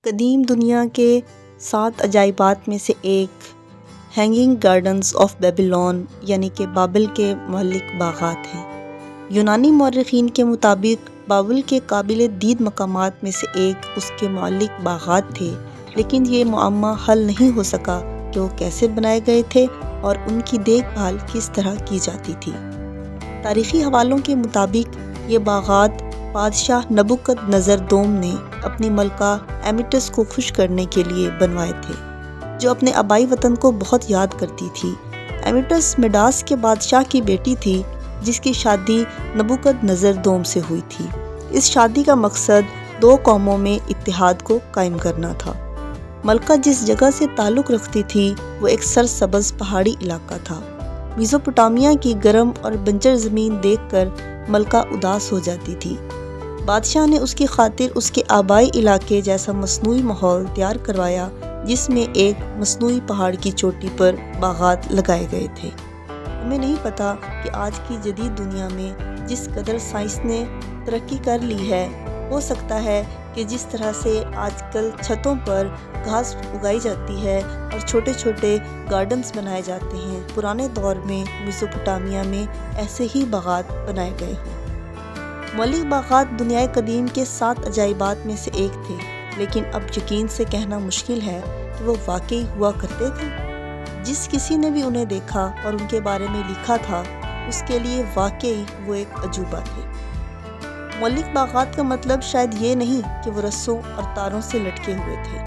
قدیم دنیا کے 7 عجائبات میں سے ایک ہینگنگ گارڈنز آف بیبیلون یعنی کہ بابل کے معلق باغات ہیں۔ یونانی مورخین کے مطابق بابل کے قابل دید مقامات میں سے ایک اس کے معلق باغات تھے، لیکن یہ معمہ حل نہیں ہو سکا کہ وہ کیسے بنائے گئے تھے اور ان کی دیکھ بھال کس طرح کی جاتی تھی۔ تاریخی حوالوں کے مطابق یہ باغات بادشاہ نبوکد نظر دوم نے اپنی ملکہ ایمیٹس کو خوش کرنے کے لیے بنوائے تھے، جو اپنے آبائی وطن کو بہت یاد کرتی تھی۔ ایمیٹس میڈاس کے بادشاہ کی بیٹی تھی، جس کی شادی نبوکد نظر دوم سے ہوئی تھی۔ اس شادی کا مقصد 2 قوموں میں اتحاد کو قائم کرنا تھا۔ ملکہ جس جگہ سے تعلق رکھتی تھی وہ ایک سرسبز پہاڑی علاقہ تھا۔ میزوپوٹامیہ کی گرم اور بنجر زمین دیکھ کر ملکہ اداس ہو جاتی تھی۔ بادشاہ نے اس کی خاطر اس کے آبائی علاقے جیسا مصنوعی ماحول تیار کروایا، جس میں ایک مصنوعی پہاڑ کی چوٹی پر باغات لگائے گئے تھے۔ ہمیں نہیں پتا کہ آج کی جدید دنیا میں جس قدر سائنس نے ترقی کر لی ہے، ہو سکتا ہے کہ جس طرح سے آج کل چھتوں پر گھاس اگائی جاتی ہے اور چھوٹے چھوٹے گارڈنز بنائے جاتے ہیں، پرانے دور میں میزوپوٹامیہ میں ایسے ہی باغات بنائے گئے ہوں۔ معلق باغات دنیائے قدیم کے 7 عجائبات میں سے ایک تھے، لیکن اب یقین سے کہنا مشکل ہے کہ وہ واقعی ہوا کرتے تھے۔ جس کسی نے بھی انہیں دیکھا اور ان کے بارے میں لکھا تھا، اس کے لیے واقعی وہ ایک عجوبہ تھے۔ معلق باغات کا مطلب شاید یہ نہیں کہ وہ رسوں اور تاروں سے لٹکے ہوئے تھے۔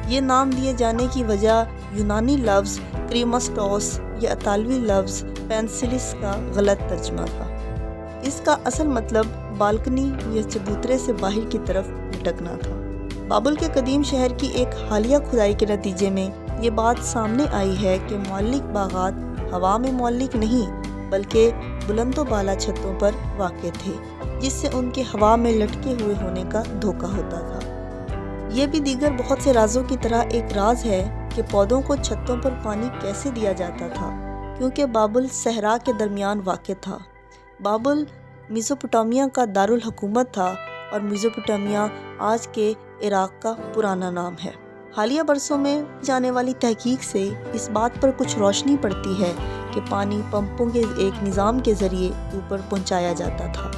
یہ نام دیے جانے کی وجہ یونانی لفظ کریمسٹوس یا اطالوی لفظ پینسلس کا غلط ترجمہ تھا۔ اس کا اصل مطلب بالکنی یا چبوترے سے باہر کی طرف لٹکنا تھا۔ بابل کے قدیم شہر کی ایک حالیہ کھدائی کے نتیجے میں یہ بات سامنے آئی ہے کہ معلق باغات ہوا میں معلق نہیں بلکہ بلند و بالا چھتوں پر واقع تھے، جس سے ان کے ہوا میں لٹکے ہوئے ہونے کا دھوکہ ہوتا تھا۔ یہ بھی دیگر بہت سے رازوں کی طرح ایک راز ہے کہ پودوں کو چھتوں پر پانی کیسے دیا جاتا تھا، کیونکہ بابل صحرا کے درمیان واقع تھا۔ بابل میزوپوٹامیہ کا دارالحکومت تھا اور میزوپوٹامیہ آج کے عراق کا پرانا نام ہے۔ حالیہ برسوں میں جانے والی تحقیق سے اس بات پر کچھ روشنی پڑتی ہے کہ پانی پمپوں کے ایک نظام کے ذریعے اوپر پہنچایا جاتا تھا،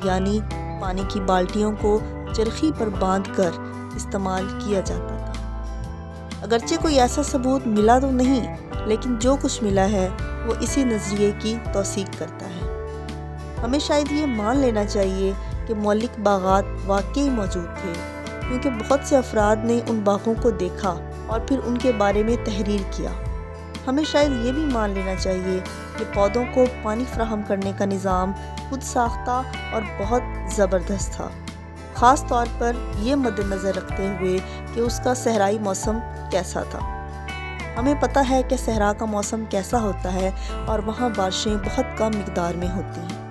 یعنی پانی کی بالٹیوں کو چرخی پر باندھ کر استعمال کیا جاتا تھا۔ اگرچہ کوئی ایسا ثبوت ملا تو نہیں، لیکن جو کچھ ملا ہے وہ اسی نظریے کی توثیق کرتا ہے۔ ہمیں شاید یہ مان لینا چاہیے کہ معلق باغات واقعی موجود تھے، کیونکہ بہت سے افراد نے ان باغوں کو دیکھا اور پھر ان کے بارے میں تحریر کیا۔ ہمیں شاید یہ بھی مان لینا چاہیے کہ پودوں کو پانی فراہم کرنے کا نظام خود ساختہ اور بہت زبردست تھا، خاص طور پر یہ مد نظر رکھتے ہوئے کہ اس کا صحرائی موسم کیسا تھا۔ ہمیں پتہ ہے کہ صحرا کا موسم کیسا ہوتا ہے اور وہاں بارشیں بہت کم مقدار میں ہوتی ہیں۔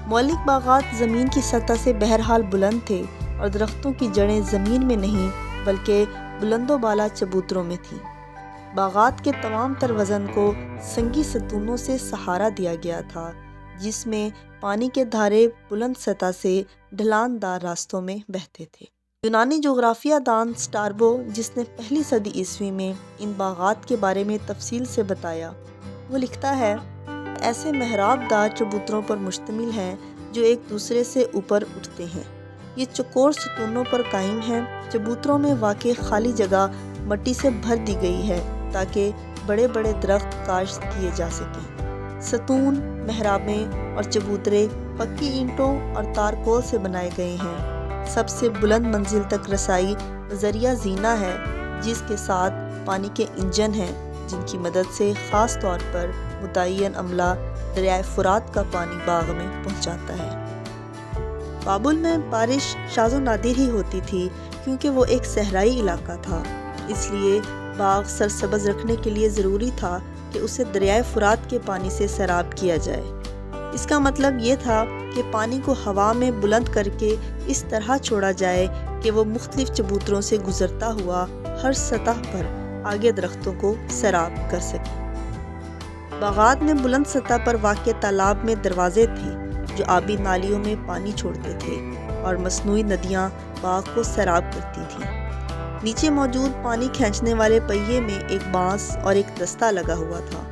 معلق باغات زمین کی سطح سے بہرحال بلند تھے اور درختوں کی جڑیں زمین میں نہیں بلکہ بلند و بالا چبوتروں میں تھیں۔ باغات کے تمام تر وزن کو سنگی ستونوں سے سہارا دیا گیا تھا، جس میں پانی کے دھارے بلند سطح سے ڈھلان دار راستوں میں بہتے تھے۔ یونانی جغرافیہ دان سٹاربو، جس نے 1 صدی عیسوی میں ان باغات کے بارے میں تفصیل سے بتایا، وہ لکھتا ہے: ایسے محراب دار چبوتروں پر مشتمل ہیں جو ایک دوسرے سے اوپر اٹھتے ہیں۔ یہ چوکور ستونوں پر قائم ہیں۔ چبوتروں میں واقع خالی جگہ مٹی سے بھر دی گئی ہے تاکہ بڑے بڑے درخت کاشت کیے جا سکیں۔ ستون، محرابیں اور چبوترے پکی اینٹوں اور تارکول سے بنائے گئے ہیں۔ سب سے بلند منزل تک رسائی ذریعہ زینہ ہے، جس کے ساتھ پانی کے انجن ہیں جن کی مدد سے خاص طور پر متعین عملہ دریائے فرات کا پانی باغ میں پہنچاتا ہے۔ بابل میں بارش شاذ و نادر ہی ہوتی تھی، کیونکہ وہ ایک صحرائی علاقہ تھا۔ اس لیے باغ سرسبز رکھنے کے لیے ضروری تھا کہ اسے دریائے فرات کے پانی سے سیراب کیا جائے۔ اس کا مطلب یہ تھا کہ پانی کو ہوا میں بلند کر کے اس طرح چھوڑا جائے کہ وہ مختلف چبوتروں سے گزرتا ہوا ہر سطح پر آگے درختوں کو سیراب کر سکے۔ باغات میں بلند سطح پر واقع تالاب میں دروازے تھے جو آبی نالیوں میں پانی چھوڑتے تھے اور مصنوعی ندیاں باغ کو سیراب کرتی تھیں۔ نیچے موجود پانی کھینچنے والے پہیے میں ایک بانس اور ایک دستہ لگا ہوا تھا۔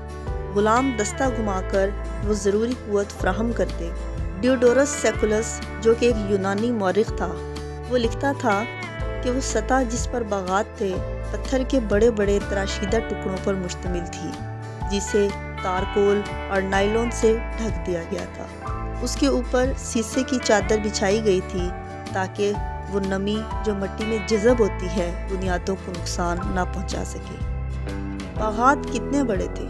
غلام دستہ گھما کر وہ ضروری قوت فراہم کرتے۔ ڈیوڈورس سیکولس جو کہ ایک یونانی مورخ تھا، وہ لکھتا تھا کہ وہ سطح جس پر باغات تھے پتھر کے بڑے بڑے تراشیدہ ٹکڑوں پر مشتمل تھی، جسے تارکول اور نائلون سے ڈھک دیا گیا تھا۔ اس کے اوپر سیسے کی چادر بچھائی گئی تھی تاکہ وہ نمی جو مٹی میں جذب ہوتی ہے بنیادوں کو نقصان نہ پہنچا سکے۔ باغات کتنے بڑے تھے؟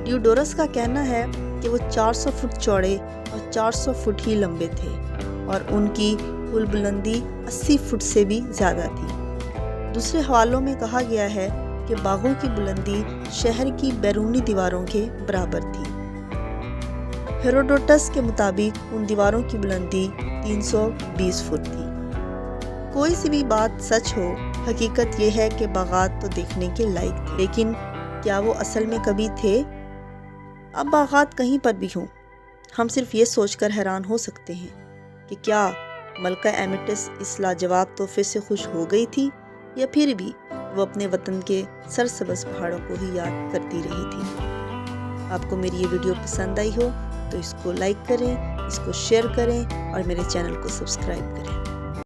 ڈیوڈورس کا کہنا ہے کہ وہ 400 فٹ چوڑے اور 400 فٹ ہی لمبے تھے اور ان کی کل بلندی 80 فٹ سے بھی زیادہ تھی۔ دوسرے حوالوں میں کہا گیا ہے کہ باغوں کی بلندی شہر کی بیرونی دیواروں کے برابر تھی۔ ہیروڈوٹس کے مطابق ان دیواروں کی بلندی 320 فٹ تھی۔ کوئی سی بھی بات سچ ہو، حقیقت یہ ہے کہ باغات تو دیکھنے کے لائق تھے، لیکن کیا وہ اصل میں کبھی تھے؟ اب باغات کہیں پر بھی ہوں، ہم صرف یہ سوچ کر حیران ہو سکتے ہیں کہ کیا ملکہ ایمیٹس اس لاجواب تحفے سے خوش ہو گئی تھی یا پھر بھی وہ اپنے وطن کے سرسبز پہاڑوں کو ہی یاد کرتی رہی تھی۔ آپ کو میری یہ ویڈیو پسند آئی ہو تو اس کو لائک کریں، اس کو شیئر کریں اور میرے چینل کو سبسکرائب کریں۔